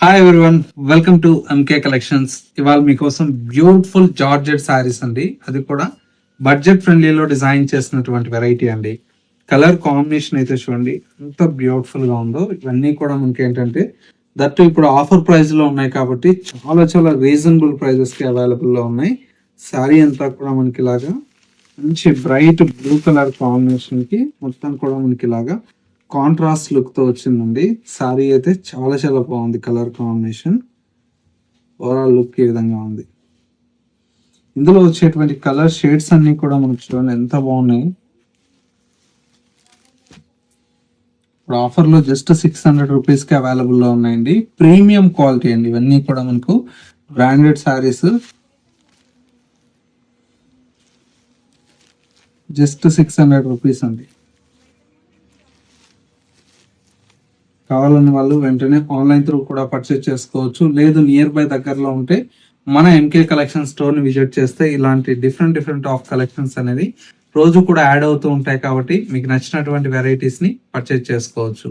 Hi everyone, welcome to MK collections. ఇవాళ మీకోసం beautiful georgette saris అండి. అది కూడా బడ్జెట్ ఫ్రెండ్లీలో డిజైన్ చేసినటువంటి వెరైటీ అండి. కలర్ కాంబినేషన్ అయితే చూడండి ఎంత బ్యూటిఫుల్ గా ఉందో. ఇవన్నీ కూడా మనకి ఏంటంటే దట్టు ఇప్పుడు ఆఫర్ ప్రైస్ లో ఉన్నాయి కాబట్టి చాలా చాలా రీజనబుల్ ప్రైజెస్ కి అవైలబుల్ లో ఉన్నాయి. శారీ అంతా కూడా మనకి ఇలాగా మంచి బ్రైట్ బ్లూ కలర్ కాంబినేషన్ కి మొత్తం కూడా మనకి ఇలాగా కాంట్రాస్ట్ లుక్ తో వచ్చిందండి. సారీ అయితే చాలా చాలా బాగుంది. కలర్ కాంబినేషన్ ఓవరాల్ లుక్ ఈ విధంగా ఉంది. ఇందులో వచ్చేటువంటి కలర్ షేడ్స్ అన్ని కూడా మనకు చూడండి ఎంత బాగున్నాయి. ఇప్పుడు ఆఫర్ లో జస్ట్ 600 రూపీస్ కి అవైలబుల్ లో ఉన్నాయండి. ప్రీమియం క్వాలిటీ అండి. ఇవన్నీ కూడా మనకు బ్రాండెడ్ సారీస్. జస్ట్ 600 రూపీస్ అండి. కావాలని వాళ్ళు వెంటనే ఆన్లైన్ త్రూ కూడా పర్చేస్ చేసుకోవచ్చు. లేదు నియర్ బై దగ్గరలో ఉంటే మన ఎంకే కలెక్షన్ స్టోర్ ని విజిట్ చేస్తే ఇలాంటి డిఫరెంట్ ఆఫ్ కలెక్షన్స్ అనేది రోజు కూడా యాడ్ అవుతూ ఉంటాయి కాబట్టి మీకు నచ్చినటువంటి వెరైటీస్ ని పర్చేస్ చేసుకోవచ్చు.